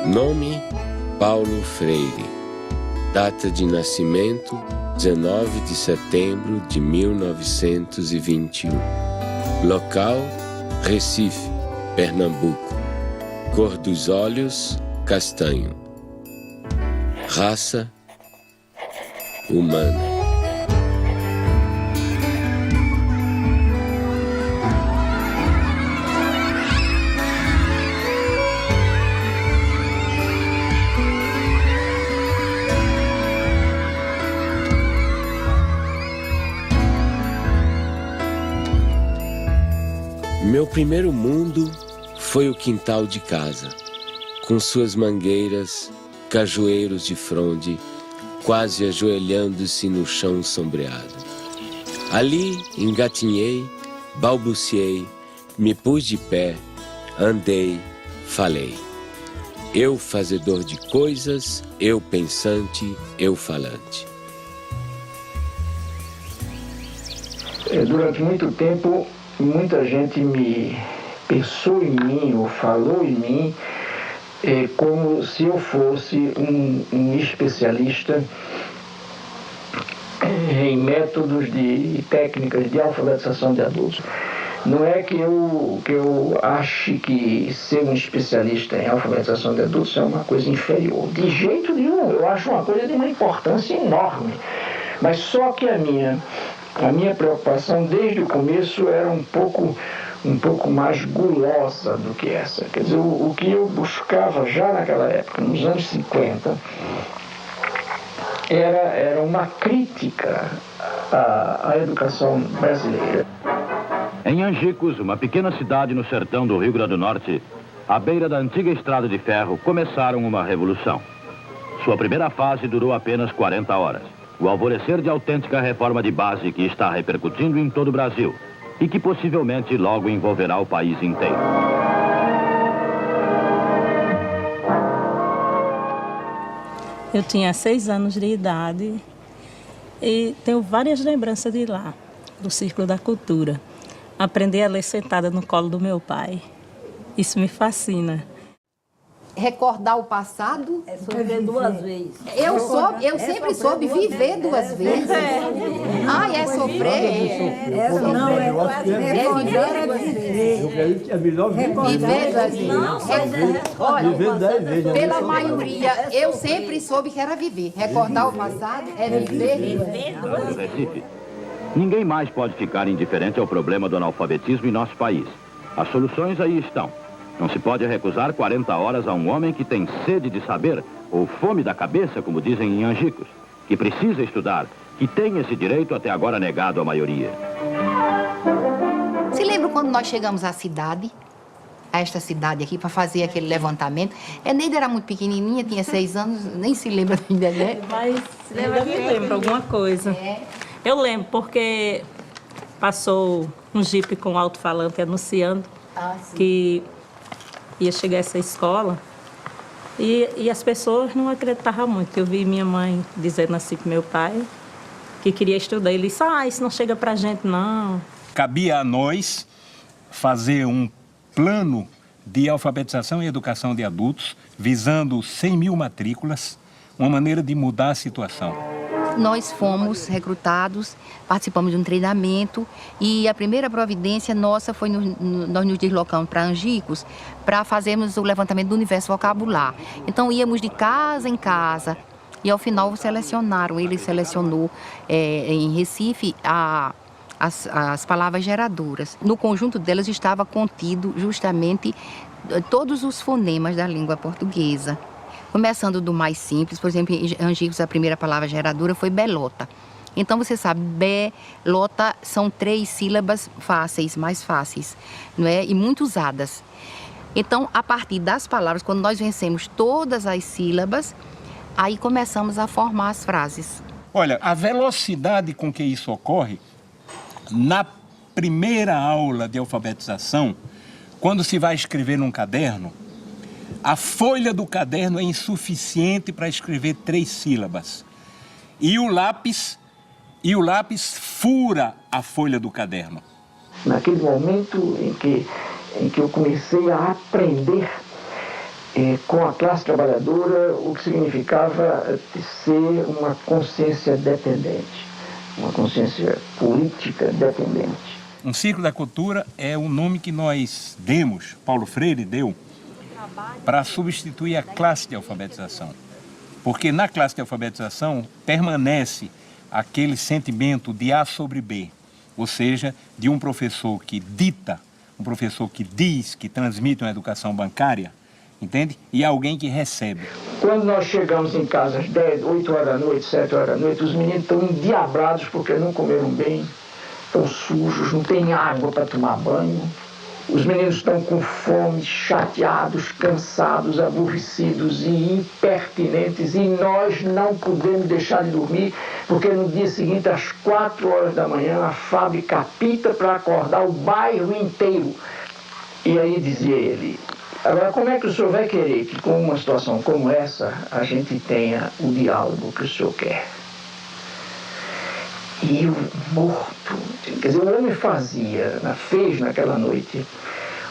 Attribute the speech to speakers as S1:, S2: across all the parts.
S1: Nome: Paulo Freire. Data de nascimento: 19 de setembro de 1921. Local: Recife, Pernambuco. Cor dos olhos: castanho. Raça: humana. Meu primeiro mundo foi o quintal de casa, com suas mangueiras, cajueiros de fronde, quase ajoelhando-se no chão sombreado. Ali engatinhei, balbuciei, me pus de pé, andei, falei. Eu fazedor de coisas, eu pensante, eu falante.
S2: Durante muito tempo, muita gente me pensou em mim ou falou em mim como se eu fosse um especialista em métodos e técnicas de alfabetização de adultos. Não é que eu ache que ser um especialista em alfabetização de adultos é uma coisa inferior. De jeito nenhum, eu acho uma coisa de uma importância enorme. Mas só que a minha preocupação desde o começo era um pouco mais gulosa do que essa. Quer dizer, o que eu buscava já naquela época, nos anos 50, era uma crítica à educação brasileira.
S3: Em Angicos, uma pequena cidade no sertão do Rio Grande do Norte, à beira da antiga estrada de ferro, começaram uma revolução. Sua primeira fase durou apenas 40 horas. O alvorecer de autêntica reforma de base que está repercutindo em todo o Brasil e que possivelmente logo envolverá o país inteiro.
S4: Eu tinha 6 anos de idade e tenho várias lembranças de lá, do Círculo da Cultura. Aprendi a ler sentada no colo do meu pai. Isso me fascina.
S5: Recordar o passado
S6: é sofrer duas vezes.
S5: Eu sempre soube viver duas vezes. É sofrer?
S6: Não, é viver duas vezes.
S7: É melhor
S5: viver duas vezes. Olha, pela maioria, eu sempre soube que era viver. Recordar o passado é viver duas vezes.
S3: Recife. Ninguém mais pode ficar indiferente ao problema do analfabetismo em nosso país. As soluções aí estão. Não se pode recusar 40 horas a um homem que tem sede de saber, ou fome da cabeça, como dizem em Angicos, que precisa estudar, que tem esse direito até agora negado à maioria.
S5: Se lembra quando nós chegamos à cidade, a esta cidade aqui, para fazer aquele levantamento? A Neide era muito pequenininha, tinha 6 anos, nem se lembra ainda, né?
S4: Mas ainda me lembro alguma coisa. Eu lembro, porque passou um jipe com alto-falante anunciando que ia chegar essa escola e as pessoas não acreditavam muito. Eu vi minha mãe dizendo assim para meu pai que queria estudar. Ele disse, isso não chega pra gente, não.
S8: Cabia a nós fazer um plano de alfabetização e educação de adultos, visando 100 mil matrículas, uma maneira de mudar a situação.
S5: Nós fomos recrutados, participamos de um treinamento e a primeira providência nossa foi nós nos deslocamos para Angicos para fazermos o levantamento do universo vocabular. Então íamos de casa em casa e ao final selecionaram, ele selecionou em Recife as palavras geradoras. No conjunto delas estava contido justamente todos os fonemas da língua portuguesa. Começando do mais simples, por exemplo, em Angicos a primeira palavra geradora foi belota. Então você sabe, belota são 3 sílabas fáceis, mais fáceis, não é? E muito usadas. Então, a partir das palavras, quando nós vencemos todas as sílabas, aí começamos a formar as frases.
S8: Olha, a velocidade com que isso ocorre, na primeira aula de alfabetização, quando se vai escrever num caderno, a folha do caderno é insuficiente para escrever 3 sílabas. E o lápis fura a folha do caderno.
S2: Naquele momento em que eu comecei a aprender com a classe trabalhadora, o que significava ser uma consciência dependente, uma consciência política dependente.
S8: Um círculo da cultura é o nome que nós demos, Paulo Freire deu, para substituir a classe de alfabetização. Porque na classe de alfabetização permanece aquele sentimento de A sobre B, ou seja, de um professor que dita, um professor que diz, que transmite uma educação bancária, entende? E alguém que recebe.
S2: Quando nós chegamos em casa às 10, 8 horas da noite, 7 horas da noite, os meninos estão endiabrados porque não comeram bem, estão sujos, não tem água para tomar banho. Os meninos estão com fome, chateados, cansados, aborrecidos e impertinentes, e nós não podemos deixar de dormir, porque no dia seguinte, às 4 horas da manhã, a fábrica apita para acordar o bairro inteiro. E aí dizia ele: agora, como é que o senhor vai querer que, com uma situação como essa, a gente tenha o diálogo que o senhor quer? E eu morto, quer dizer, o homem fez naquela noite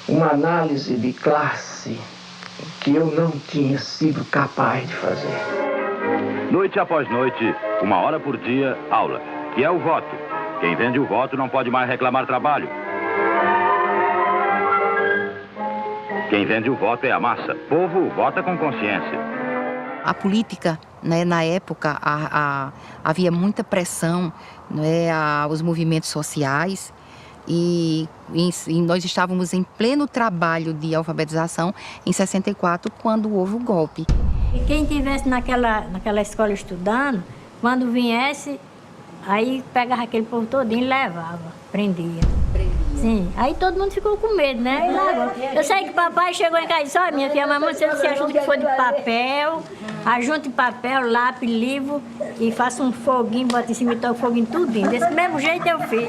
S2: uma análise de classe que eu não tinha sido capaz de fazer.
S3: Noite após noite, 1 hora por dia, aula, que é o voto. Quem vende o voto não pode mais reclamar trabalho. Quem vende o voto é a massa. Povo vota com consciência.
S5: A política, né, na época, havia muita pressão, né, aos movimentos sociais e nós estávamos em pleno trabalho de alfabetização em 64, quando houve o golpe.
S7: E quem estivesse naquela escola estudando, quando viesse, aí pegava aquele povo todinho e levava, prendia. Sim, aí todo mundo ficou com medo, né? Eu sei que papai chegou em casa e disse: olha, minha filha, mamãe, você ajuda que for de papel, ajunte papel, lápis, livro e faça um foguinho, bota em cima e toca foguinho tudinho. Desse mesmo jeito eu fiz.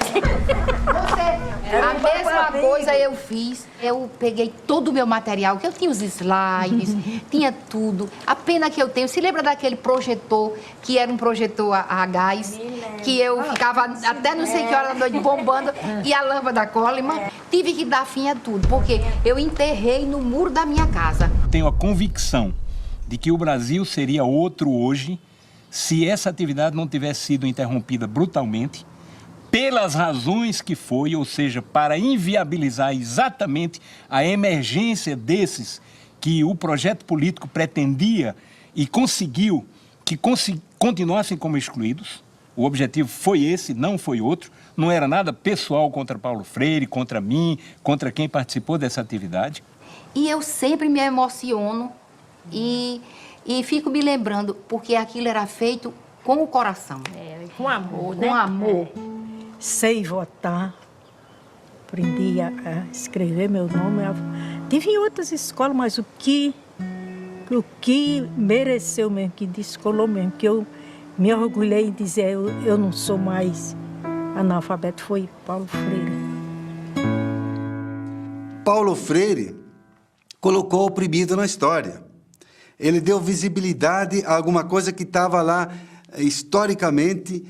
S5: A mesma coisa eu fiz. Eu peguei todo o meu material, que eu tinha os slides, tinha tudo. A pena que eu tenho, se lembra daquele projetor, que era um projetor a gás, que eu ficava até não sei que hora da noite bombando, e a lâmpada Coleman, tive que dar fim a tudo, porque eu enterrei no muro da minha casa.
S8: Tenho a convicção de que o Brasil seria outro hoje se essa atividade não tivesse sido interrompida brutalmente, pelas razões que foi, ou seja, para inviabilizar exatamente a emergência desses que o projeto político pretendia e conseguiu que continuassem como excluídos. O objetivo foi esse, não foi outro. Não era nada pessoal contra Paulo Freire, contra mim, contra quem participou dessa atividade.
S5: E eu sempre me emociono e fico me lembrando, porque aquilo era feito com o coração.
S7: Com amor, né?
S5: Com amor.
S9: Sei votar, aprendi a escrever meu nome. Tive em outras escolas, mas o que mereceu mesmo, que descolou mesmo, que eu me orgulhei em dizer eu não sou mais analfabeto, foi Paulo Freire.
S10: Paulo Freire colocou o oprimido na história. Ele deu visibilidade a alguma coisa que estava lá historicamente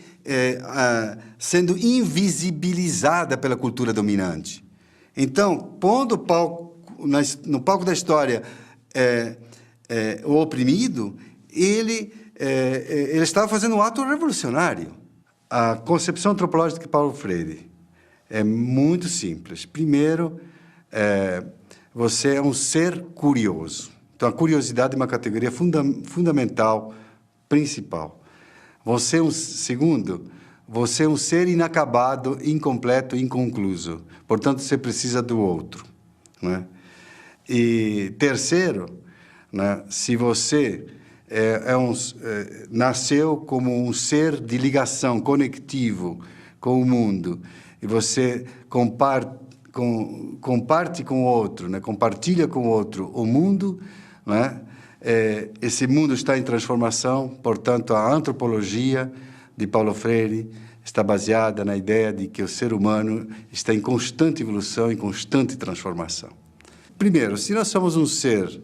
S10: sendo invisibilizada pela cultura dominante. Então, pondo no palco da história o oprimido, ele estava fazendo um ato revolucionário. A concepção antropológica de Paulo Freire é muito simples. Primeiro, você é um ser curioso. Então, a curiosidade é uma categoria fundamental, principal. Segundo, você é um ser inacabado, incompleto, inconcluso. Portanto, você precisa do outro, né? E terceiro, né, se você nasceu como um ser de ligação, conectivo com o mundo, e você comparte com o outro, né, compartilha com o outro o mundo, né? Esse mundo está em transformação, portanto, a antropologia de Paulo Freire está baseada na ideia de que o ser humano está em constante evolução, em constante transformação. Primeiro, se nós somos um ser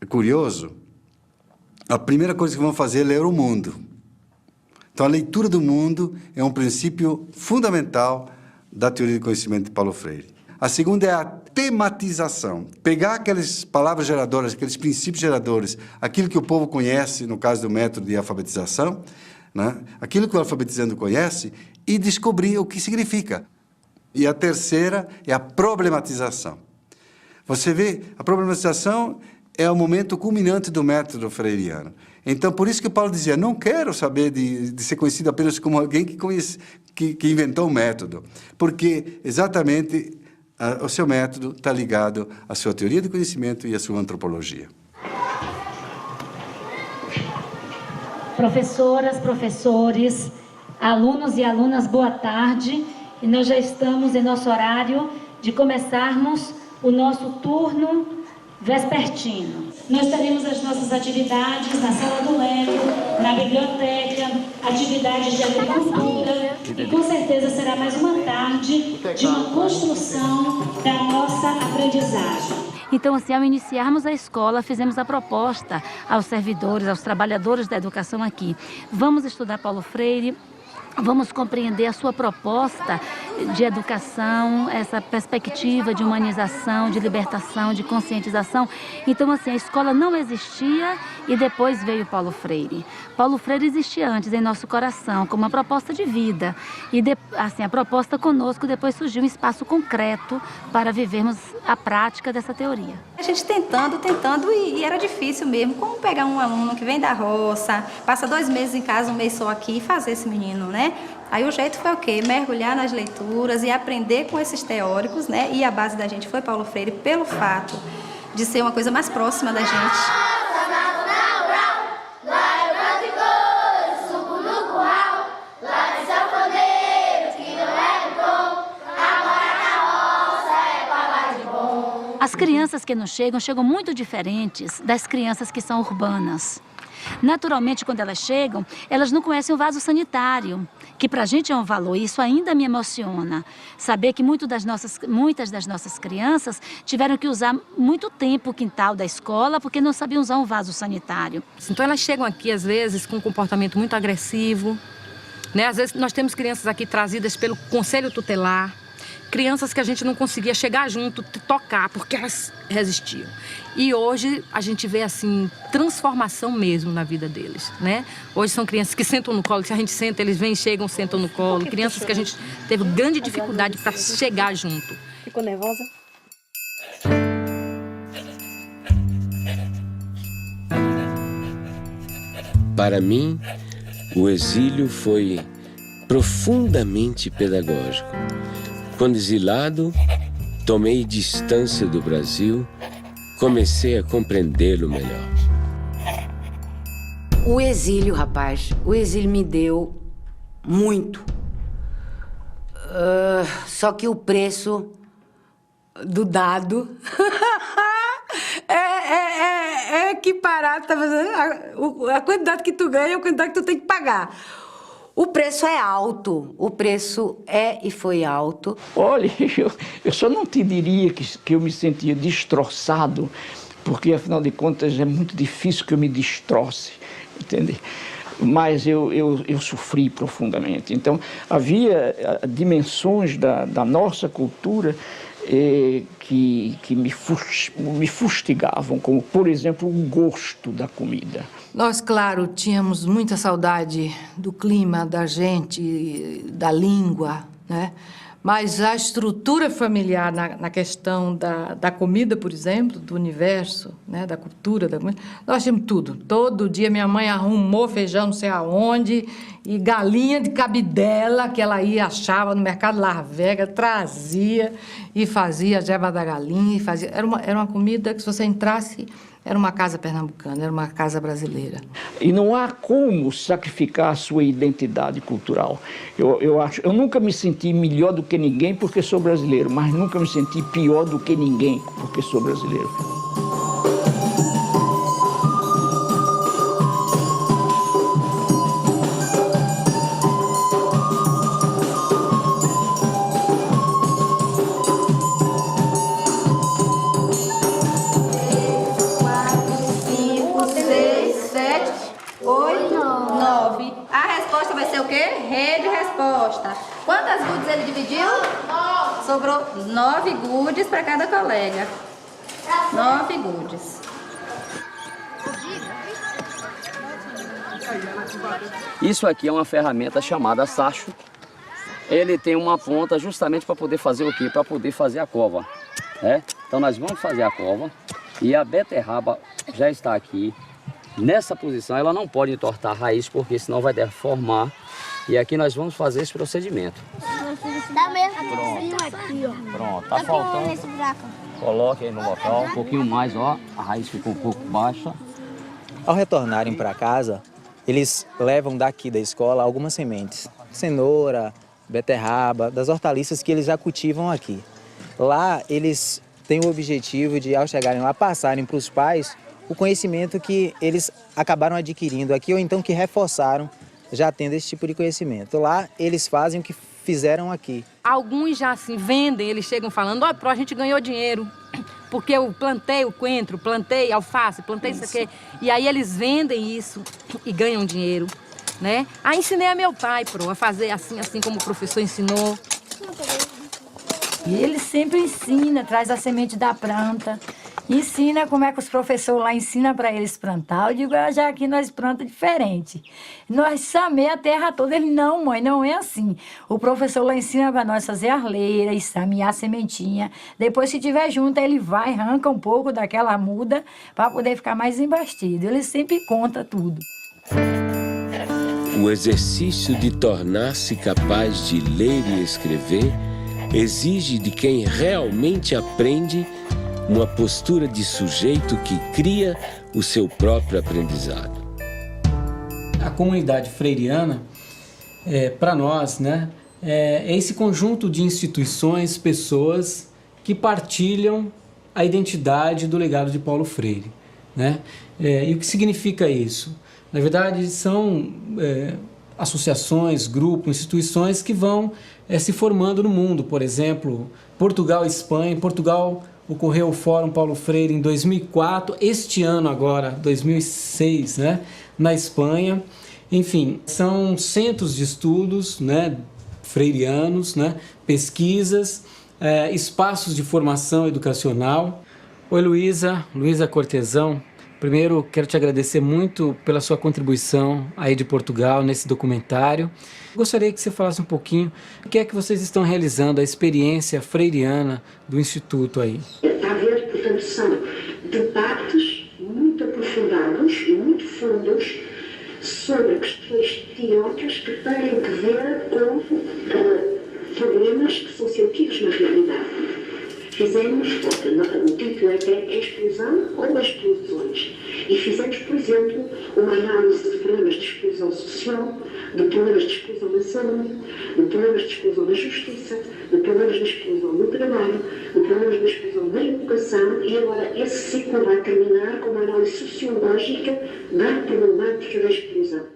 S10: curioso, a primeira coisa que vamos fazer é ler o mundo. Então, a leitura do mundo é um princípio fundamental da teoria do conhecimento de Paulo Freire. A segunda é a tematização. Pegar aquelas palavras geradoras, aqueles princípios geradores, aquilo que o povo conhece, no caso do método de alfabetização, né? Aquilo que o alfabetizando conhece, e descobrir o que significa. E a terceira é a problematização. Você vê, a problematização é o momento culminante do método freiriano. Então, por isso que Paulo dizia, não quero saber de ser conhecido apenas como alguém que inventou o método, porque exatamente o seu método está ligado à sua teoria do conhecimento e à sua antropologia.
S11: Professoras, professores, alunos e alunas, boa tarde. E nós já estamos em nosso horário de começarmos o nosso turno vespertino. Nós teremos as nossas atividades na Sala do Lego, na biblioteca, atividades de agricultura, e com certeza será mais uma tarde de uma construção da nossa aprendizagem.
S12: Então, assim, ao iniciarmos a escola, fizemos a proposta aos servidores, aos trabalhadores da educação aqui. Vamos estudar Paulo Freire, vamos compreender a sua proposta de educação, essa perspectiva de humanização, de libertação, de conscientização. Então, assim, a escola não existia e depois veio Paulo Freire. Paulo Freire existia antes em nosso coração, como uma proposta de vida. E, assim, a proposta conosco depois surgiu um espaço concreto para vivermos a prática dessa teoria.
S13: A gente tentando e era difícil mesmo. Como pegar um aluno que vem da roça, passa 2 meses em casa, 1 mês só aqui e fazer esse menino, né? Aí o jeito foi o quê? Mergulhar nas leituras e aprender com esses teóricos, né? E a base da gente foi Paulo Freire pelo fato de ser uma coisa mais próxima da gente.
S12: As crianças que nos chegam muito diferentes das crianças que são urbanas. Naturalmente, quando elas chegam, elas não conhecem o vaso sanitário, que para a gente é um valor, e isso ainda me emociona. Saber que muitas das nossas crianças tiveram que usar muito tempo o quintal da escola porque não sabiam usar um vaso sanitário.
S14: Então elas chegam aqui, às vezes, com um comportamento muito agressivo, né? Às vezes nós temos crianças aqui trazidas pelo Conselho Tutelar, crianças que a gente não conseguia chegar junto, tocar, porque elas resistiam. E hoje a gente vê, assim, transformação mesmo na vida deles, né? Hoje são crianças que sentam no colo, se a gente senta, eles vêm, chegam, sentam no colo. Crianças que a gente teve grande dificuldade para chegar junto.
S9: Ficou nervosa?
S1: Para mim, o exílio foi profundamente pedagógico. Quando exilado, tomei distância do Brasil, comecei a compreendê-lo melhor.
S15: O exílio, rapaz, o exílio me deu muito. Só que o preço do dado é equiparado, tá fazendo? A quantidade que tu ganha é a quantidade que tu tem que pagar. O preço é alto, o preço é e foi alto.
S2: Olha, eu só não te diria que eu me sentia destroçado, porque afinal de contas é muito difícil que eu me destroce, entende? Mas eu sofri profundamente. Então havia dimensões da nossa cultura que me fustigavam, como por exemplo o gosto da comida.
S16: Nós, claro, tínhamos muita saudade do clima, da gente, da língua, né? Mas a estrutura familiar na questão da comida, por exemplo, do universo, né? Da cultura, da comida, nós tínhamos tudo. Todo dia minha mãe arrumou feijão não sei aonde e galinha de cabidela que ela ia, achava no mercado Larvega, trazia e fazia a jeba da galinha. E fazia. Era uma comida que se você entrasse... Era uma casa pernambucana, era uma casa brasileira.
S2: E não há como sacrificar a sua identidade cultural. Eu nunca me senti melhor do que ninguém porque sou brasileiro, mas nunca me senti pior do que ninguém porque sou brasileiro.
S13: A resposta vai ser o quê? Rede resposta. Quantas goodies ele dividiu? 9. Sobrou 9 goodies para cada colega. 9 goodies.
S17: Isso aqui é uma ferramenta chamada sacho. Ele tem uma ponta justamente para poder fazer o quê? Para poder fazer a cova. Né? Então nós vamos fazer a cova e a beterraba já está aqui. Nessa posição ela não pode entortar a raiz porque senão vai deformar. E aqui nós vamos fazer esse procedimento.
S18: Dá mesmo aqui, ó.
S17: Pronto, tá faltando. Coloque aí no local. Um pouquinho mais, ó. A raiz ficou um pouco baixa.
S19: Ao retornarem para casa, eles levam daqui da escola algumas sementes. Cenoura, beterraba, das hortaliças que eles já cultivam aqui. Lá eles têm o objetivo de, ao chegarem lá, passarem para os pais o conhecimento que eles acabaram adquirindo aqui ou então que reforçaram já tendo esse tipo de conhecimento. Lá eles fazem o que fizeram aqui.
S14: Alguns já assim vendem, eles chegam falando, ó, a gente ganhou dinheiro, porque eu plantei o coentro, plantei alface, plantei isso aqui. E aí eles vendem isso e ganham dinheiro, né? Aí ensinei a meu pai, a fazer assim como o professor ensinou.
S20: E ele sempre ensina, traz a semente da planta, ensina como é que os professores lá ensinam para eles plantar. Eu digo, já aqui nós plantamos diferente. Nós samei a terra toda. Ele, não, mãe, não é assim. O professor lá ensina para nós fazer arleira e samear a sementinha. Depois, se tiver junto, ele vai, arranca um pouco daquela muda para poder ficar mais embastido. Ele sempre conta tudo.
S1: O exercício de tornar-se capaz de ler e escrever exige de quem realmente aprende uma postura de sujeito que cria o seu próprio aprendizado.
S21: A comunidade freiriana, para nós, né, é esse conjunto de instituições, pessoas que partilham a identidade do legado de Paulo Freire, né? E o que significa isso? Na verdade, são associações, grupos, instituições que vão se formando no mundo. Por exemplo, Portugal e Espanha. Em Portugal ocorreu o Fórum Paulo Freire em 2004, este ano agora, 2006, né, na Espanha. Enfim, são centros de estudos, né, freirianos, né, pesquisas, espaços de formação educacional. Oi, Luísa Cortesão. Primeiro, quero te agradecer muito pela sua contribuição aí de Portugal nesse documentário. Gostaria que você falasse um pouquinho o que é que vocês estão realizando, a experiência freiriana do Instituto aí.
S22: Está a ver, portanto, são debates muito aprofundados e muito fundos sobre questões teóricas que têm que ver com problemas que são sentidos na realidade. Fizemos, o título é exclusão ou exclusões, e fizemos, por exemplo, uma análise de problemas de exclusão social, de problemas de exclusão na saúde, de problemas de exclusão na justiça, de problemas de exclusão no trabalho, de problemas de exclusão na educação, e agora esse ciclo vai terminar com uma análise sociológica da problemática da exclusão.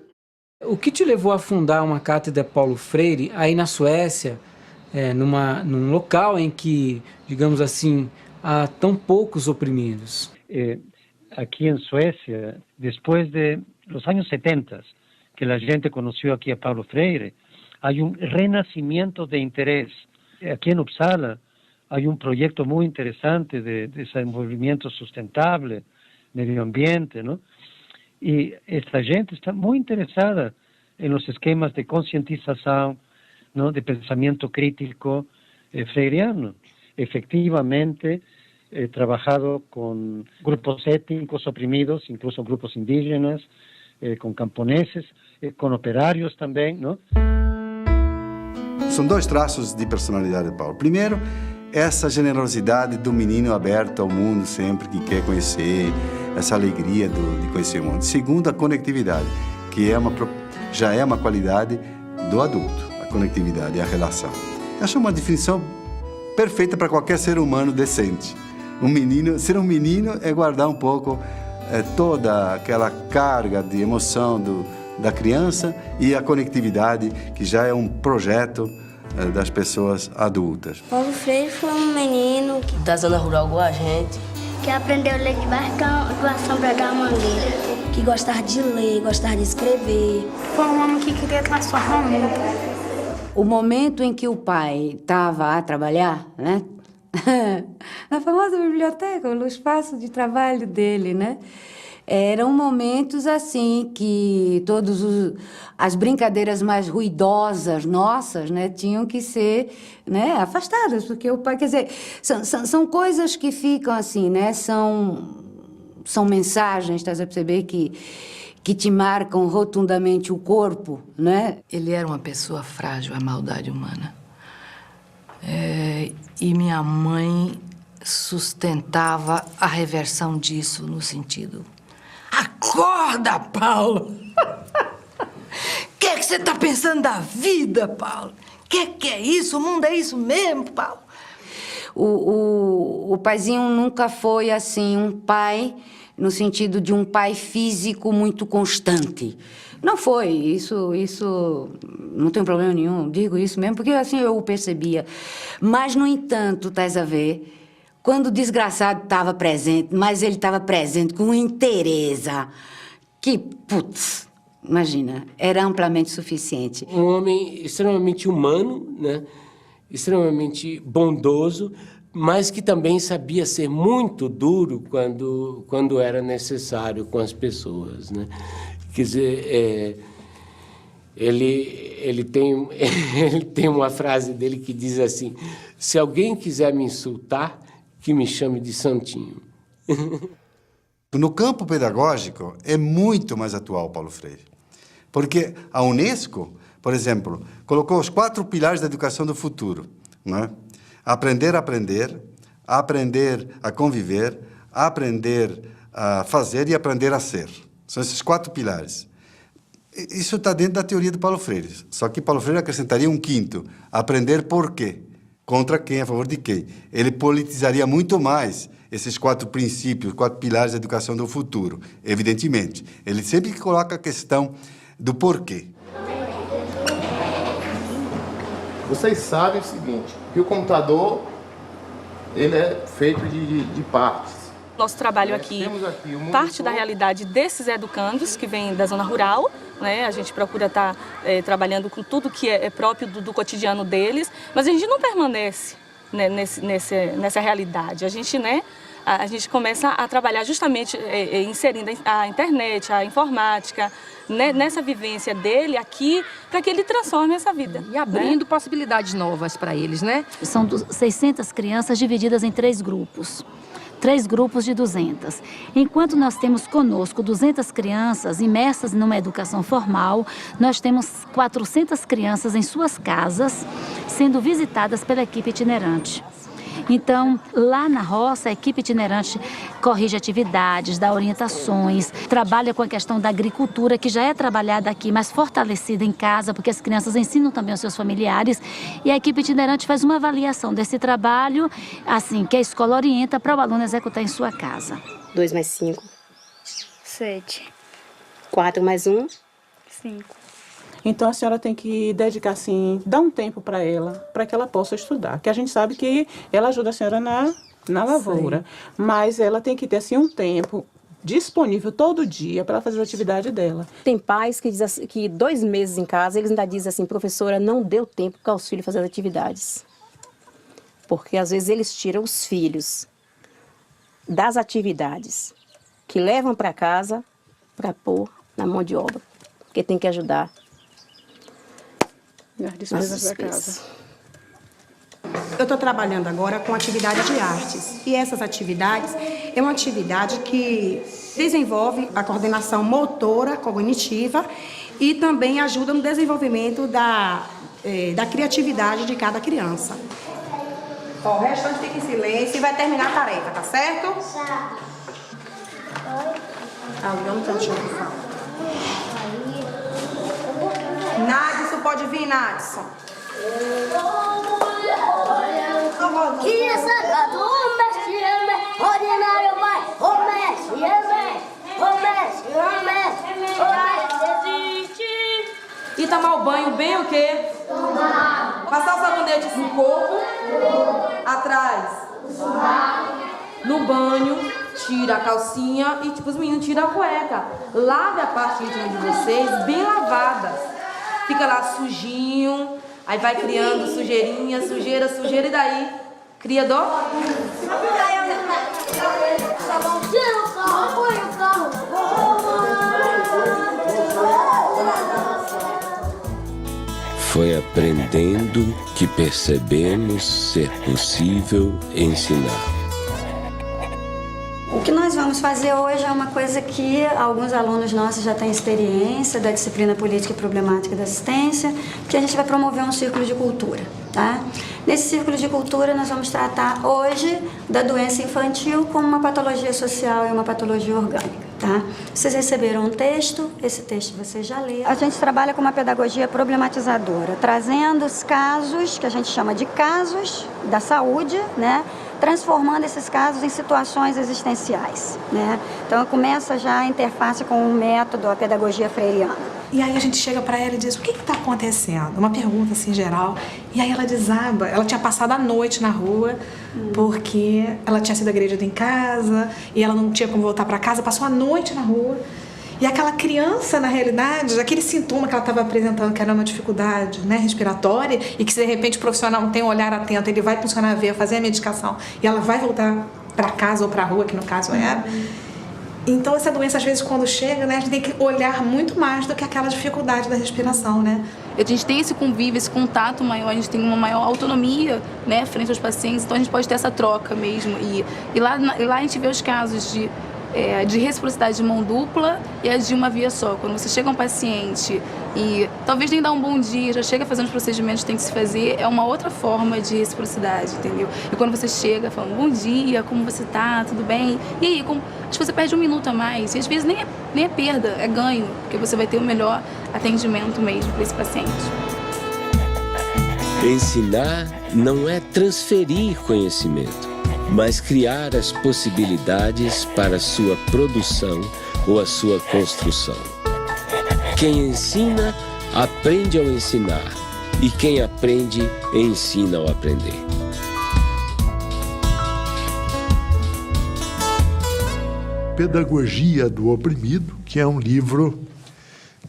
S21: O que te levou a fundar uma cátedra Paulo Freire aí na Suécia, num local em que, digamos assim, há tão poucos oprimidos?
S23: Aqui em Suécia, depois de los años 70, que a gente conheceu aqui a Paulo Freire, há renascimento de interesse. Aqui em Uppsala, há projeto muito interessante de desenvolvimento sustentável, meio ambiente, não? E esta gente está muito interessada em los esquemas de conscientização, ¿no?, de pensamento crítico freiriano. Efectivamente, he trabajado con grupos étnicos oprimidos, incluso grupos indígenas, con camponeses, con operários também, ¿no?
S10: São dois traços de personalidade de Paulo. Primeiro, essa generosidade do menino aberto ao mundo sempre que quer conhecer, essa alegria de conhecer o mundo. Segundo, a conectividade, que já é uma qualidade do adulto. Conectividade e a relação. Acho uma definição perfeita para qualquer ser humano decente. Ser um menino é guardar um pouco toda aquela carga de emoção da criança e a conectividade, que já é um projeto das pessoas adultas.
S18: Paulo Freire foi um menino
S6: da zona rural igual a gente,
S18: que aprendeu a ler debaixo da sombra da mangueira. que gostava de ler, gostava de escrever.
S3: Foi um homem que queria transformar o mundo.
S15: O momento em que o pai estava a trabalhar, né? Na famosa biblioteca, no espaço de trabalho dele, né? Eram momentos assim que as brincadeiras mais ruidosas nossas, né, tinham que ser, né, afastadas, porque o pai, quer dizer, são coisas que ficam assim, né? São mensagens, estás a perceber, que te marcam rotundamente o corpo, né?
S16: Ele era uma pessoa frágil à maldade humana. E minha mãe sustentava a reversão disso no sentido: acorda, Paulo! O que você está pensando da vida, Paulo? Que é isso? O mundo é isso mesmo, Paulo?
S15: O paizinho nunca foi, assim, um pai no sentido de um pai físico muito constante. Não foi, isso não tem problema nenhum, digo isso mesmo, porque assim eu o percebia. Mas, no entanto, estás a ver, quando o desgraçado estava presente, mas ele estava presente com interesse, que, putz, imagina, era amplamente suficiente.
S1: Um homem extremamente humano, né? Extremamente bondoso, mas que também sabia ser muito duro quando era necessário com as pessoas, né? Quer dizer, ele tem uma frase dele que diz assim: se alguém quiser me insultar, que me chame de santinho.
S10: No campo pedagógico, é muito mais atual Paulo Freire. Porque a Unesco, por exemplo, colocou os 4 pilares da educação do futuro, né? Aprender a aprender, aprender a conviver, aprender a fazer e aprender a ser. São esses 4 pilares. Isso está dentro da teoria de Paulo Freire. Só que Paulo Freire acrescentaria um 5º, aprender por quê. Contra quem, a favor de quem. Ele politizaria muito mais esses 4 princípios, 4 pilares da educação do futuro, evidentemente. Ele sempre coloca a questão do porquê.
S4: Vocês sabem o seguinte, que o computador ele é feito de partes.
S8: Nosso trabalho aqui parte da realidade desses educandos que vêm da zona rural, né? A gente procura estar trabalhando com tudo que é próprio do cotidiano deles, mas a gente não permanece, né, nessa realidade. A gente começa a trabalhar justamente inserindo a internet, a informática, né, nessa vivência dele aqui, para que ele transforme essa vida.
S14: E abrindo possibilidades novas para eles, né?
S12: São 600 crianças divididas em 3 grupos. 3 grupos de 200. Enquanto nós temos conosco 200 crianças imersas numa educação formal, nós temos 400 crianças em suas casas, sendo visitadas pela equipe itinerante. Então, lá na roça, a equipe itinerante corrige atividades, dá orientações, trabalha com a questão da agricultura, que já é trabalhada aqui, mas fortalecida em casa, porque as crianças ensinam também aos seus familiares, e a equipe itinerante faz uma avaliação desse trabalho, assim, que a escola orienta para o aluno executar em sua casa.
S24: 2 mais 5.
S3: 7.
S24: 4 mais 1.
S3: 5.
S25: Então, a senhora tem que dedicar, assim, dar um tempo para ela, para que ela possa estudar. Que a gente sabe que ela ajuda a senhora na lavoura, sim, mas ela tem que ter, assim, um tempo disponível todo dia para fazer a atividade dela.
S24: Tem pais que dizem assim, que 2 meses em casa, eles ainda dizem assim: professora, não deu tempo para os filhos fazer as atividades. Porque, às vezes, eles tiram os filhos das atividades que levam para casa para pôr na mão de obra, porque tem que ajudar
S25: nas despesas da casa.
S26: Eu estou trabalhando agora com atividade de artes. E essas atividades é uma atividade que desenvolve a coordenação motora, cognitiva e também ajuda no desenvolvimento da criatividade de cada criança. Ó, o restante fica em silêncio e vai terminar a tarefa, tá certo? Certo. Não tá deixando eu falar. Nadson, pode vir, Nadson.
S18: Que sacado, o mestre, ordinário vai, o mestre,
S26: existe. E tomar o banho bem o quê? Passar o sabonete no corpo, atrás, no banho.
S2: tira a calcinha e tipo os meninos tiram a cueca. Lave a parte íntima de vocês bem lavada. Fica lá sujinho, aí vai criando sujeirinha, sujeira, sujeira, e daí cria dó.
S1: Foi aprendendo que percebemos ser possível ensinar.
S5: O que nós vamos fazer hoje é uma coisa que alguns alunos nossos já têm experiência da disciplina Política e Problemática da Assistência, que a gente vai promover um círculo de cultura, tá? Nesse círculo de cultura nós vamos tratar hoje da doença infantil como uma patologia social e uma patologia orgânica, tá? Vocês receberam um texto, esse texto vocês já leram. A gente trabalha com uma pedagogia problematizadora, trazendo os casos, que a gente chama de casos da saúde, né? Transformando esses casos em situações existenciais, né? Então começa já a interface com o método, a pedagogia freiriana.
S7: E aí a gente chega para ela e diz, o que está acontecendo? Uma pergunta assim geral. E aí ela desaba, ela tinha passado a noite na rua, porque ela tinha sido agredida em casa, e ela não tinha como voltar para casa, passou a noite na rua. E aquela criança, na realidade, aquele sintoma que ela estava apresentando, que era uma dificuldade, né, respiratória, e que se de repente o profissional não tem um olhar atento, ele vai funcionar a veia, fazer a medicação, e ela vai voltar para casa ou para a rua, que no caso era. Então essa doença, às vezes, quando chega, né, a gente tem que olhar muito mais do que aquela dificuldade da respiração, né?
S24: A gente tem esse convívio, esse contato maior, a gente tem uma maior autonomia, né, frente aos pacientes, então a gente pode ter essa troca mesmo. E lá a gente vê os casos de reciprocidade de mão dupla e a de uma via só. Quando você chega a um paciente e talvez nem dá um bom dia, já chega fazendo os procedimentos que tem que se fazer, é uma outra forma de reciprocidade, entendeu? E quando você chega falando, bom dia, como você tá, tudo bem? E aí, acho que você perde um minuto a mais, e às vezes nem é perda, é ganho, porque você vai ter o melhor atendimento mesmo para esse paciente.
S1: Ensinar não é transferir conhecimento, mas criar as possibilidades para a sua produção ou a sua construção. Quem ensina, aprende ao ensinar, e quem aprende, ensina ao aprender.
S9: Pedagogia do Oprimido, que é um livro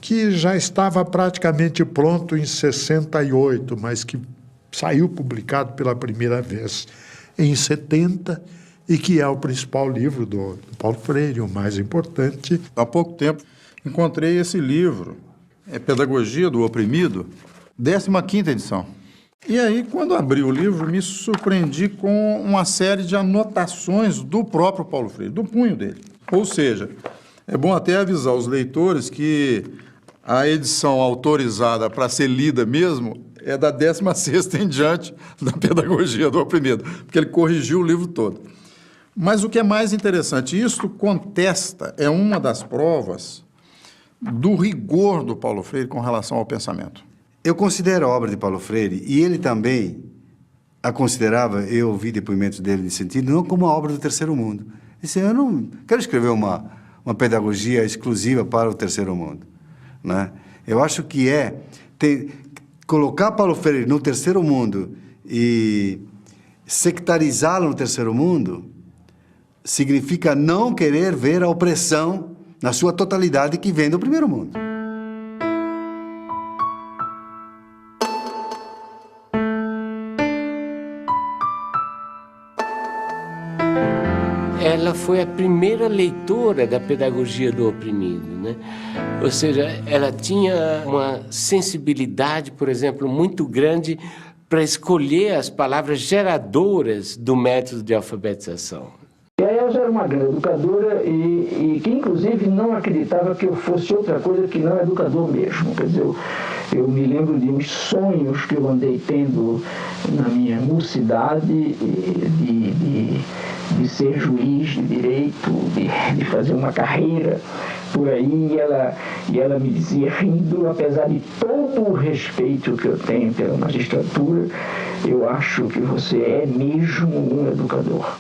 S9: que já estava praticamente pronto em 68, mas que saiu publicado pela primeira vez em 70, e que é o principal livro do Paulo Freire, o mais importante.
S11: Há pouco tempo encontrei esse livro, Pedagogia do Oprimido, 15ª edição. E aí, quando abri o livro, me surpreendi com uma série de anotações do próprio Paulo Freire, do punho dele. Ou seja, é bom até avisar os leitores que a edição autorizada para ser lida mesmo é da 16ª em diante da Pedagogia do Oprimido, porque ele corrigiu o livro todo. Mas o que é mais interessante, isto contesta, é uma das provas do rigor do Paulo Freire com relação ao pensamento.
S10: Eu considero a obra de Paulo Freire, e ele também a considerava, eu ouvi depoimentos dele nesse sentido, não como a obra do terceiro mundo. Ele disse, eu não quero escrever uma pedagogia exclusiva para o terceiro mundo, né? Eu acho que colocar Paulo Freire no terceiro mundo e sectarizá-lo no terceiro mundo significa não querer ver a opressão na sua totalidade que vem do primeiro mundo.
S1: Ela foi a primeira leitora da pedagogia do oprimido, né? Ou seja, ela tinha uma sensibilidade, por exemplo, muito grande para escolher as palavras geradoras do método de alfabetização.
S13: E a Elza era uma grande educadora e que, inclusive, não acreditava que eu fosse outra coisa que não educador mesmo. Quer dizer, eu me lembro de uns sonhos que eu andei tendo na minha mocidade de ser juiz de direito, de fazer uma carreira por aí, e ela me dizia, rindo, apesar de todo o respeito que eu tenho pela magistratura, eu acho que você é mesmo um educador.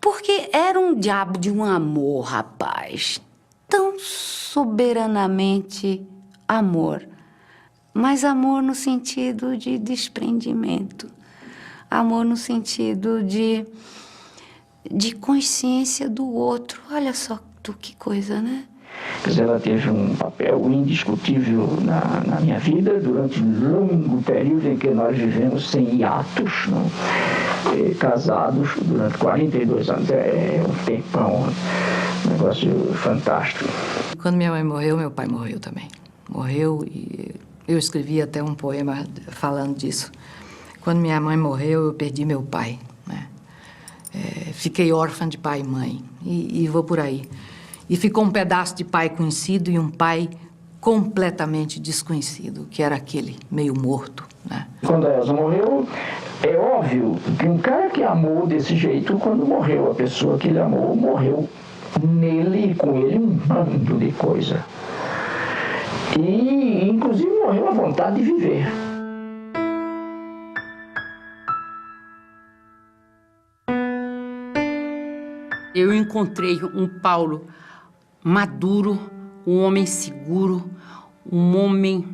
S15: Porque era um diabo de um amor, rapaz, tão soberanamente amor, mas amor no sentido de desprendimento, amor no sentido de de consciência do outro. Olha só que coisa, né?
S13: Quer dizer, ela teve um papel indiscutível na minha vida durante um longo período em que nós vivemos sem hiatos, não? Casados durante 42 anos. É um tempão, um negócio fantástico.
S16: Quando minha mãe morreu, meu pai morreu também. Morreu e eu escrevi até um poema falando disso. Quando minha mãe morreu, eu perdi meu pai, né? Fiquei órfã de pai e mãe e vou por aí. E ficou um pedaço de pai conhecido e um pai completamente desconhecido, que era aquele meio morto, né?
S13: Quando a Elza morreu, é óbvio que um cara que amou desse jeito, quando morreu, a pessoa que ele amou, morreu nele e com ele um bando de coisa. E, inclusive, morreu a vontade de viver.
S17: Eu encontrei um Paulo maduro, um homem seguro, um homem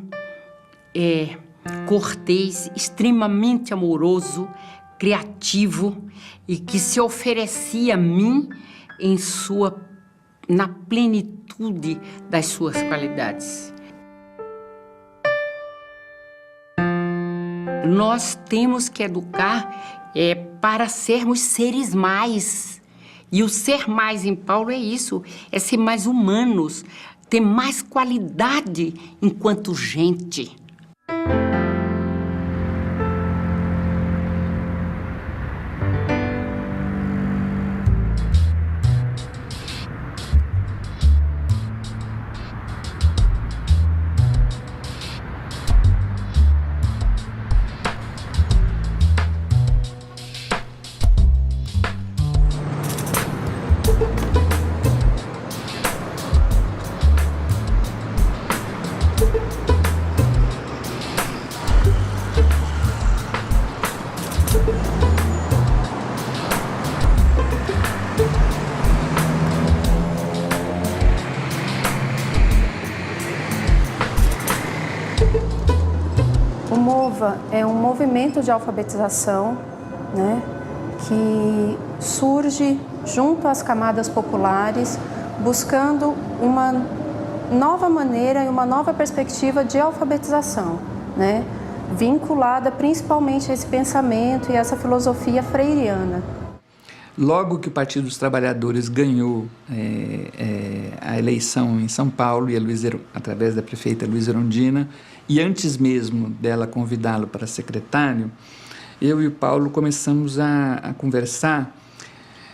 S17: cortês, extremamente amoroso, criativo e que se oferecia a mim na plenitude das suas qualidades. Nós temos que educar para sermos seres mais. E o ser mais em Paulo é isso, é ser mais humanos, ter mais qualidade enquanto gente.
S19: É um movimento de alfabetização, né, que surge junto às camadas populares, buscando uma nova maneira e uma nova perspectiva de alfabetização, né, vinculada principalmente a esse pensamento e essa filosofia freiriana.
S20: Logo que o Partido dos Trabalhadores ganhou a eleição em São Paulo, e através da prefeita Luísa Erundina, e antes mesmo dela convidá-lo para secretário, eu e o Paulo começamos a conversar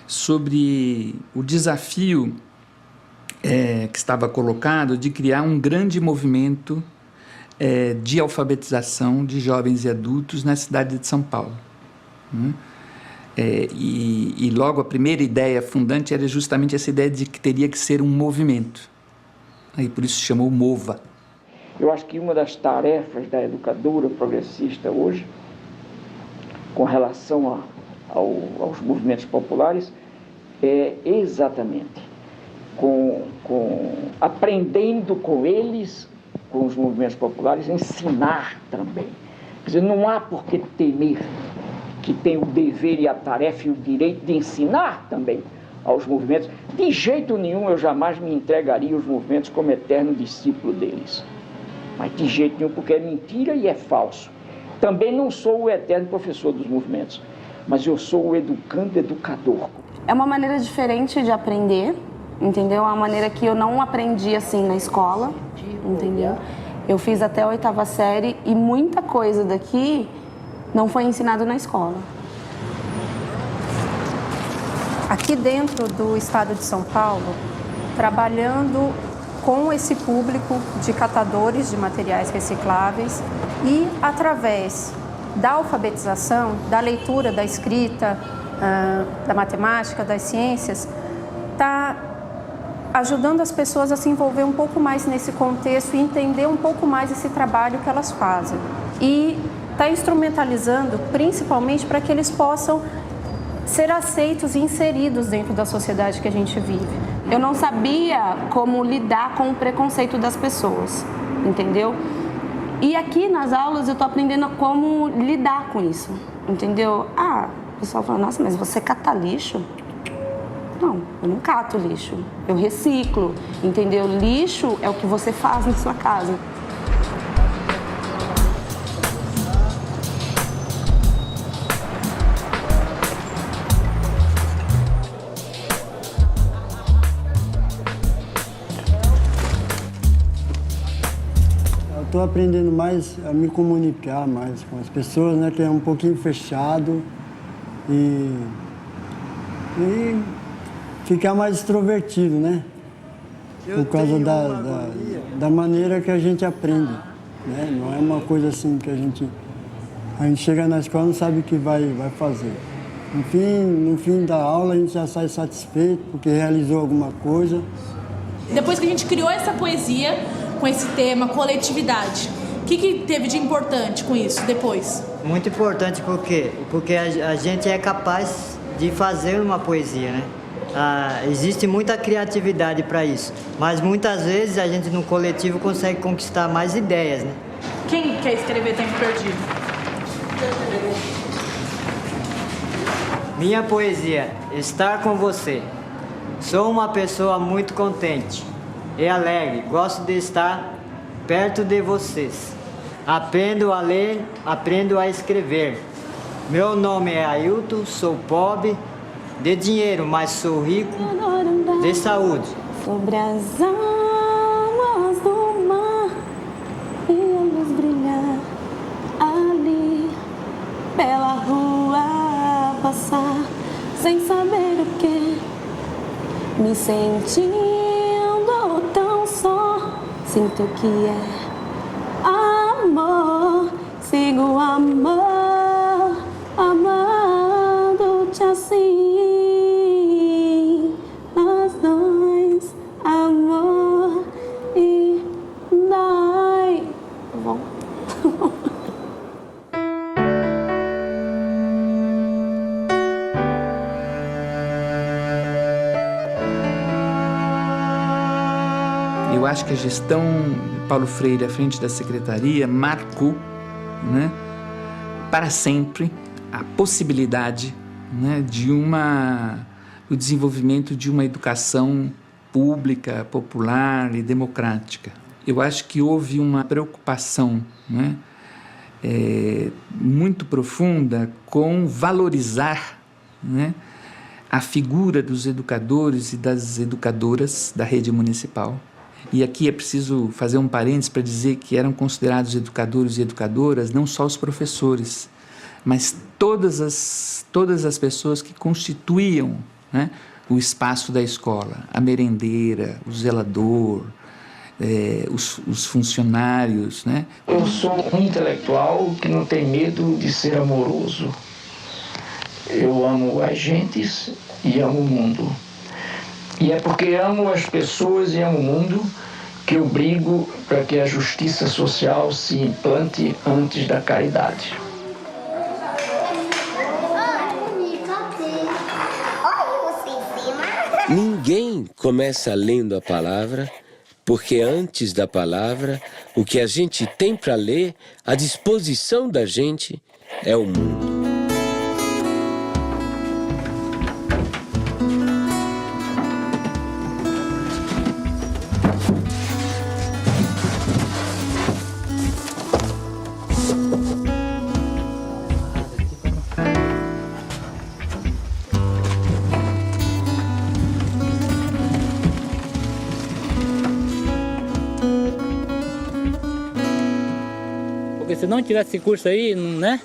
S20: sobre o desafio que estava colocado de criar um grande movimento de alfabetização de jovens e adultos na cidade de São Paulo. E logo a primeira ideia fundante era justamente essa ideia de que teria que ser um movimento. Aí por isso se chamou MOVA.
S13: Eu acho que uma das tarefas da educadora progressista hoje, com relação aos movimentos populares, é exatamente aprendendo com eles, com os movimentos populares, ensinar também. Quer dizer, não há por que temer, que tem o dever e a tarefa e o direito de ensinar também aos movimentos. De jeito nenhum eu jamais me entregaria aos movimentos como eterno discípulo deles. Mas de jeito nenhum, porque é mentira e é falso. Também não sou o eterno professor dos movimentos, mas eu sou o educador.
S2: É uma maneira diferente de aprender, entendeu? É uma maneira que eu não aprendi assim na escola, entendeu? Eu fiz até a 8ª série e muita coisa daqui não foi ensinado na escola.
S19: Aqui dentro do estado de São Paulo, trabalhando com esse público de catadores de materiais recicláveis e através da alfabetização, da leitura, da escrita, da matemática, das ciências, está ajudando as pessoas a se envolver um pouco mais nesse contexto e entender um pouco mais esse trabalho que elas fazem. E está instrumentalizando principalmente para que eles possam ser aceitos e inseridos dentro da sociedade que a gente vive.
S2: Eu não sabia como lidar com o preconceito das pessoas, entendeu? E aqui nas aulas eu tô aprendendo como lidar com isso, entendeu? O pessoal fala, nossa, mas você cata lixo? Eu não cato lixo, eu reciclo, entendeu? Lixo é o que você faz na sua casa.
S4: Estou aprendendo mais a me comunicar mais com as pessoas, né, que é um pouquinho fechado e ficar mais extrovertido, né? Por causa da maneira que a gente aprende, né? Não é uma coisa assim que a gente chega na escola e não sabe o que vai fazer. No fim da aula a gente já sai satisfeito porque realizou alguma coisa.
S6: Depois que a gente criou essa poesia com esse tema, coletividade, o que teve de importante com isso depois?
S8: Muito importante porque a gente é capaz de fazer uma poesia, né? Existe muita criatividade para isso, mas muitas vezes a gente no coletivo consegue conquistar mais ideias, né?
S6: Quem quer escrever Tempo Perdido?
S8: Minha poesia, estar com você. Sou uma pessoa muito contente e alegre, gosto de estar perto de vocês. Aprendo a ler, aprendo a escrever. Meu nome é Ailton, sou pobre de dinheiro, mas sou rico de saúde.
S2: Sobre as águas do mar e a luz brilhar ali pela rua passar sem saber o que, me sentindo tão só, sinto que é amor, sigo amor, amando-te assim. Nós dois, amor e dai. Bom.
S20: Eu acho que a gestão de Paulo Freire à frente da secretaria marcou, né, para sempre a possibilidade, né, do desenvolvimento de uma educação pública, popular e democrática. Eu acho que houve uma preocupação, né, muito profunda com valorizar, né, a figura dos educadores e das educadoras da rede municipal. E aqui é preciso fazer um parênteses para dizer que eram considerados educadores e educadoras não só os professores, mas todas as pessoas que constituíam, né, o espaço da escola, a merendeira, o zelador, os funcionários, né?
S13: Eu sou um intelectual que não tem medo de ser amoroso. Eu amo as gentes e amo o mundo. E é porque amo as pessoas e amo o mundo que eu brigo para que a justiça social se implante antes da caridade.
S1: Ninguém começa lendo a palavra, porque antes da palavra, o que a gente tem para ler, à disposição da gente, é o mundo.
S21: Porque se não tivesse esse curso aí, né?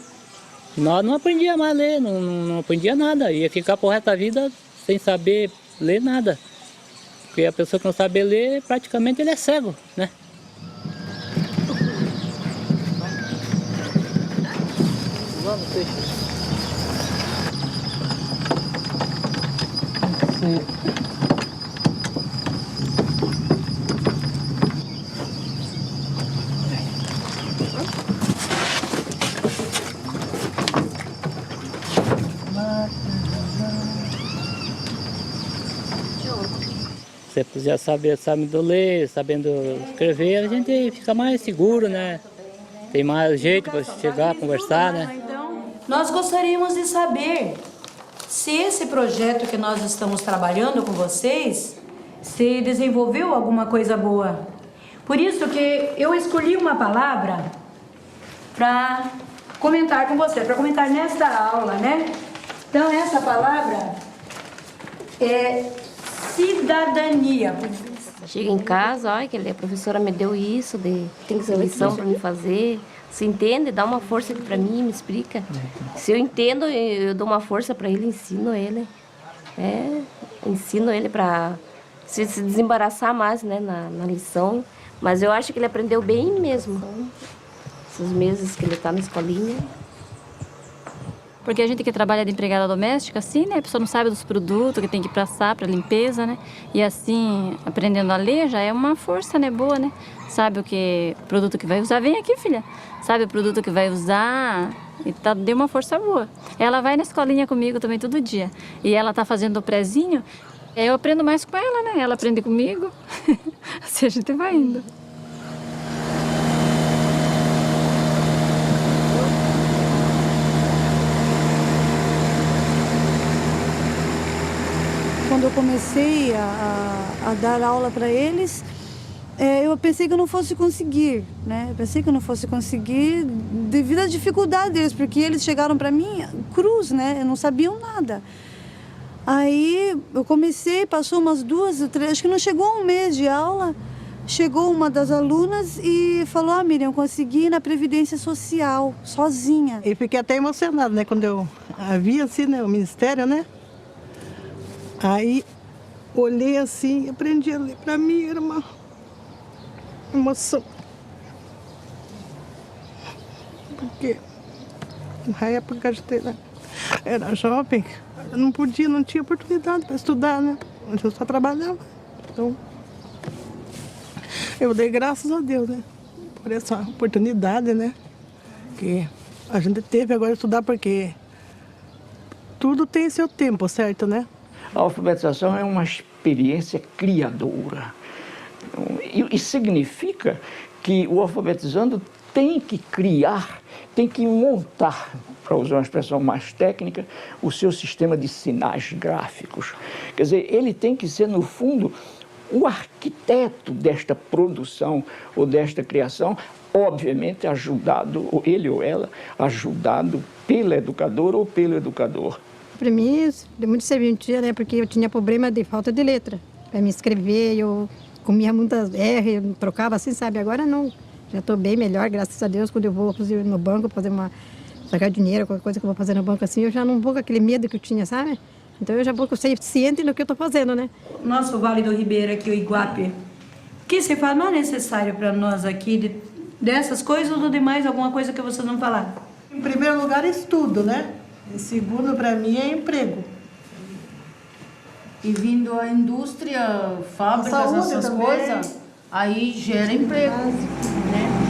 S21: Nós não aprendia mais a ler, não aprendia nada. Ia ficar pro resto da vida sem saber ler nada. Porque a pessoa que não sabe ler, praticamente ele é cego, né? Vamos, peixe. Você já sabendo ler, sabendo escrever, a gente fica mais seguro, né? Tem mais jeito para chegar, conversar, né?
S22: Nós gostaríamos de saber
S3: se esse projeto que nós estamos trabalhando com vocês, se desenvolveu alguma coisa boa. Por isso que eu escolhi uma palavra para comentar com você, para comentar nesta aula, né? Então, essa palavra é cidadania.
S24: Chega em casa, olha, que a professora me deu isso, tem lição para me fazer. Se entende, dá uma força para mim, me explica. Se eu entendo, eu dou uma força para ele, ensino ele. Ensino ele para se desembaraçar mais, né, na lição. Mas eu acho que ele aprendeu bem mesmo. Esses meses que ele está na escolinha.
S12: Porque a gente que trabalha de empregada doméstica, assim, né? A pessoa não sabe dos produtos que tem que passar para limpeza, né? E assim, aprendendo a ler já é uma força, né? Boa, né? Sabe o que produto que vai usar. Vem aqui, filha. Sabe o produto que vai usar. E deu uma força boa. Ela vai na escolinha comigo também todo dia. E ela tá fazendo o prezinho. Eu aprendo mais com ela, né? Ela aprende comigo. Assim a gente vai indo.
S14: Quando eu comecei a dar aula para eles, eu pensei que eu não fosse conseguir, né? Eu pensei que eu não fosse conseguir devido à dificuldade deles, porque eles chegaram para mim cruz, né? Não sabiam nada. Aí eu comecei, passou umas 2 ou 3, acho que não chegou um mês de aula, chegou uma das alunas e falou: Miriam, eu consegui ir na Previdência Social, sozinha.
S22: Eu fiquei até emocionada, né? Quando eu vi assim, né, o Ministério, né? Aí, olhei assim, aprendi a ler. Para mim era uma emoção. Porque na época a gente era jovem, eu não podia, não tinha oportunidade para estudar, né? Eu só trabalhava. Então, eu dei graças a Deus, né? Por essa oportunidade, né? Que a gente teve agora de estudar, porque tudo tem seu tempo, certo, né?
S13: A alfabetização é uma experiência criadora. E significa que o alfabetizando tem que criar, tem que montar, para usar uma expressão mais técnica, o seu sistema de sinais gráficos. Quer dizer, ele tem que ser, no fundo, o arquiteto desta produção ou desta criação, obviamente ajudado, ou ele ou ela, ajudado pela educadora ou pelo educador.
S14: Para mim, muito serventia, né? Porque eu tinha problema de falta de letra. Para me escrever, eu comia muitas R, eu trocava assim, sabe? Agora não. Já estou bem melhor, graças a Deus. Quando eu vou no banco fazer sacar dinheiro, qualquer coisa que eu vou fazer no banco assim, eu já não vou com aquele medo que eu tinha, sabe? Então eu já vou ciente do que eu estou fazendo, né?
S3: Nosso Vale do Ribeira aqui, o Iguape, o que você fala não é necessário para nós aqui, dessas coisas ou do demais, alguma coisa que vocês não falaram?
S22: Em primeiro lugar, estudo, né? E segundo, para mim, é emprego.
S23: E vindo a indústria, fábricas,
S22: saúde
S23: essas
S22: também.
S23: coisas, aí gera emprego, né?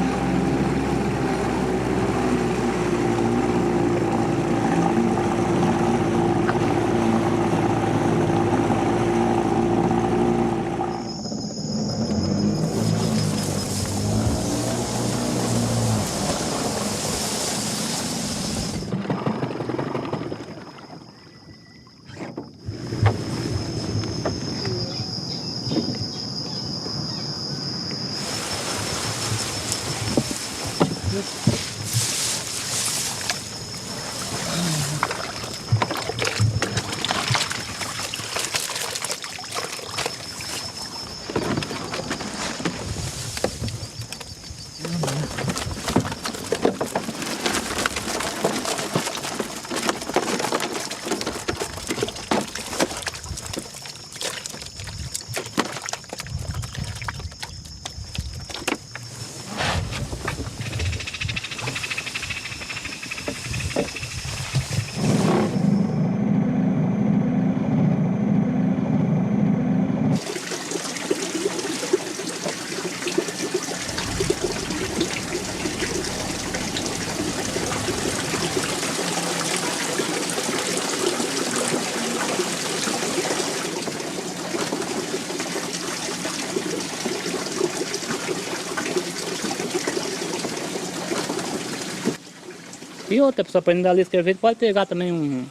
S21: E outra pessoa aprendendo a ler e escrever pode pegar também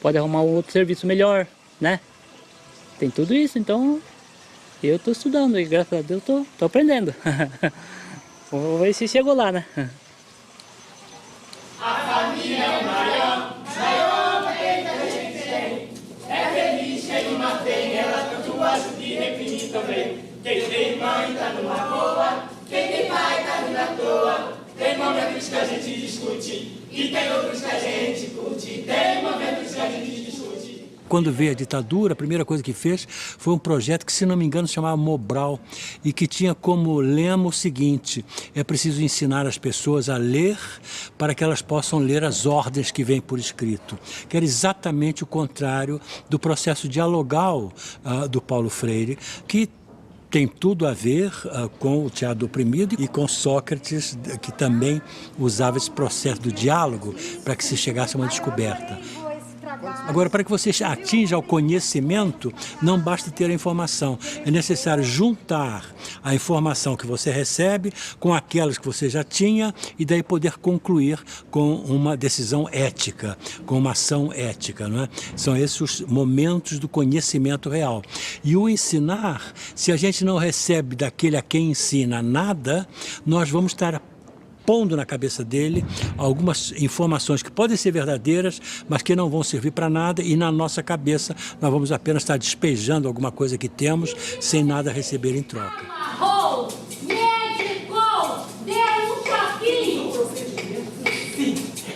S21: pode arrumar um outro serviço melhor, né? Tem tudo isso, então eu estou estudando e graças a Deus estou aprendendo. Vamos ver se chegou lá, né?
S5: A família é maior que a gente tem. É feliz quem mantém, ela tanto ajuda e reprime também. Quem tem mãe tá numa boa, quem tem pai tá vindo à toa. Tem momentos que a gente discute e tem outros que a gente curte. Tem momentos que a gente discute.
S7: Quando veio a ditadura, a primeira coisa que fez foi um projeto que, se não me engano, se chamava Mobral e que tinha como lema o seguinte: é preciso ensinar as pessoas a ler para que elas possam ler as ordens que vêm por escrito, que era exatamente o contrário do processo dialogal do Paulo Freire, que tem tudo a ver com o teatro do oprimido e com Sócrates, que também usava esse processo do diálogo para que se chegasse a uma descoberta. Agora, para que você atinja o conhecimento, não basta ter a informação. É necessário juntar a informação que você recebe com aquelas que você já tinha e daí poder concluir com uma decisão ética, com uma ação ética, não é? São esses os momentos do conhecimento real. E o ensinar, se a gente não recebe daquele a quem ensina nada, nós vamos estar pondo na cabeça dele algumas informações que podem ser verdadeiras, mas que não vão servir para nada, e na nossa cabeça nós vamos apenas estar despejando alguma coisa que temos sem nada receber em troca.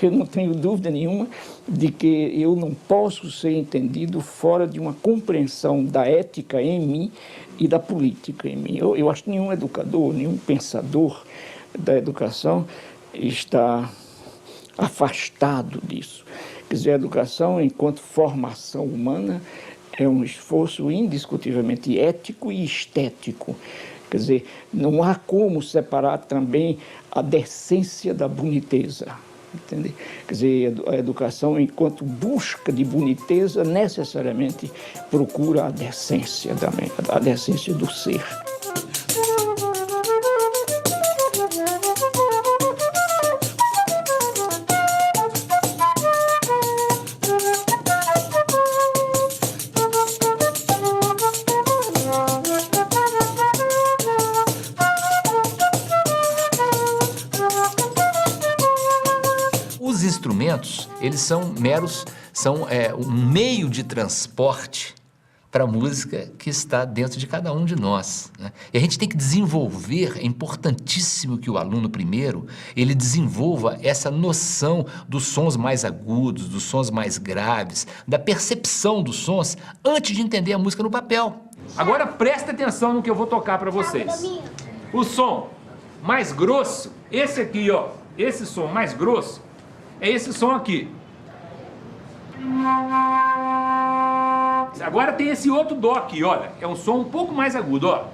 S13: Eu não tenho dúvida nenhuma de que eu não posso ser entendido fora de uma compreensão da ética em mim e da política em mim. Eu acho que nenhum educador, nenhum pensador da educação está afastado disso. Quer dizer, a educação, enquanto formação humana, é um esforço indiscutivelmente ético e estético. Quer dizer, não há como separar também a decência da boniteza. Entende? Quer dizer, a educação, enquanto busca de boniteza, necessariamente procura a decência também, a decência do ser.
S9: Os instrumentos, eles são um meio de transporte para a música que está dentro de cada um de nós, né? E a gente tem que desenvolver, é importantíssimo que o aluno primeiro, ele desenvolva essa noção dos sons mais agudos, dos sons mais graves, da percepção dos sons antes de entender a música no papel.
S18: Agora presta atenção no que eu vou tocar para vocês. O som mais grosso, esse aqui, ó, esse som mais grosso, é esse som aqui. Agora tem esse outro dó aqui, olha. É um som um pouco mais agudo, ó.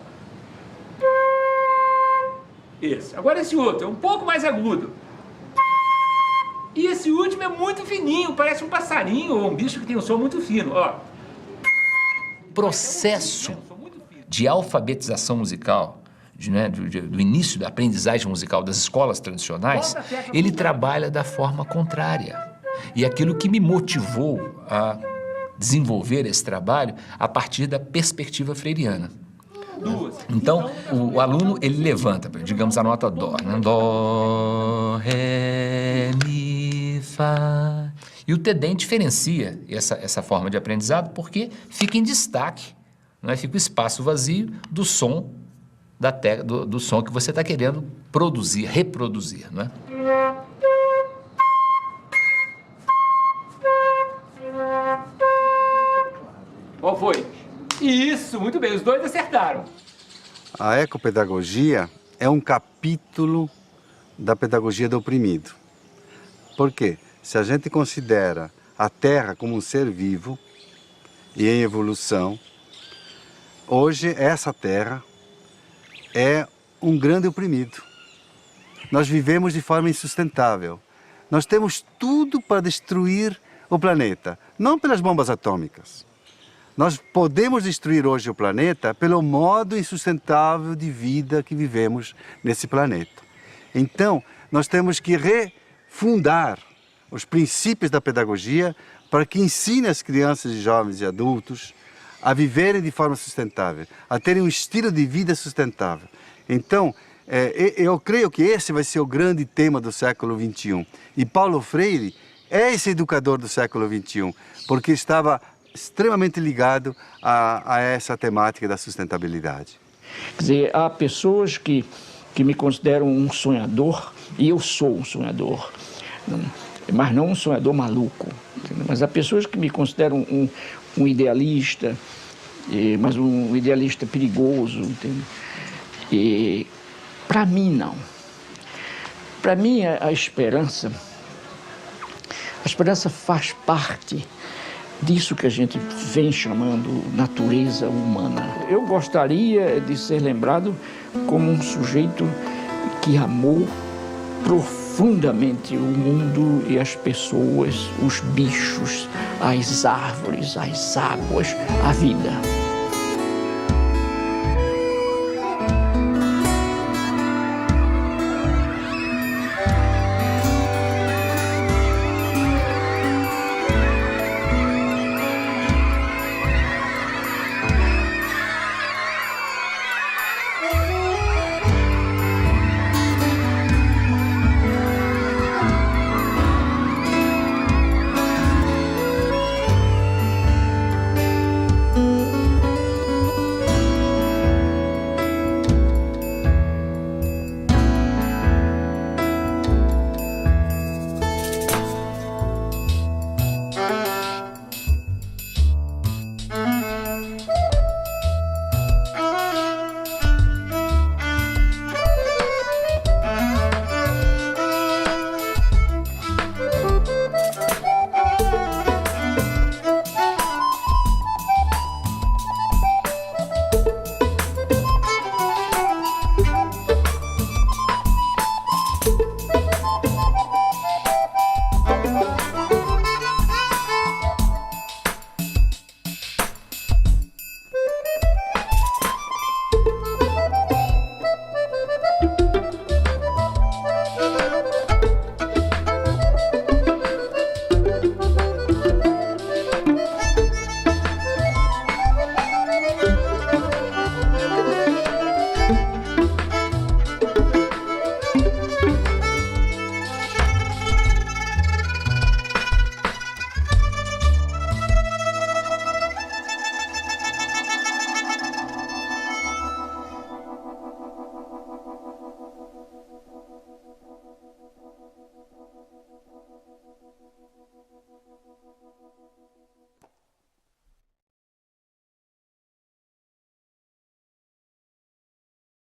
S18: Esse. Agora esse outro é um pouco mais agudo. E esse último é muito fininho, parece um passarinho ou um bicho que tem um som muito fino, ó.
S9: Processo de alfabetização musical, do início da aprendizagem musical das escolas tradicionais, ele trabalha da forma contrária. E aquilo que me motivou a desenvolver esse trabalho a partir da perspectiva freiriana. Então, o aluno, ele levanta, digamos, a nota dó, né? Dó, ré, mi, fá. E o TEDEM diferencia essa forma de aprendizado porque fica em destaque, né? Fica o espaço vazio do som, do som que você está querendo produzir, reproduzir, não é?
S18: Qual foi? Isso, muito bem, os dois acertaram.
S10: A ecopedagogia é um capítulo da pedagogia do oprimido. Por quê? Se a gente considera a Terra como um ser vivo e em evolução, hoje essa Terra é um grande oprimido. Nós vivemos de forma insustentável. Nós temos tudo para destruir o planeta, não pelas bombas atômicas. Nós podemos destruir hoje o planeta pelo modo insustentável de vida que vivemos nesse planeta. Então, nós temos que refundar os princípios da pedagogia para que ensine as crianças, jovens e adultos a viverem de forma sustentável, a terem um estilo de vida sustentável. Então, eu creio que esse vai ser o grande tema do século XXI. E Paulo Freire é esse educador do século XXI, porque estava extremamente ligado a essa temática da sustentabilidade.
S13: Quer dizer, há pessoas que me consideram um sonhador, e eu sou um sonhador, mas não um sonhador maluco. Entendeu? Mas há pessoas que me consideram um idealista, mas um idealista perigoso. Entendeu? E para mim, não. Para mim, a esperança faz parte disso que a gente vem chamando natureza humana. Eu gostaria de ser lembrado como um sujeito que amou profundamente o mundo e as pessoas, os bichos, as árvores, as águas, a vida.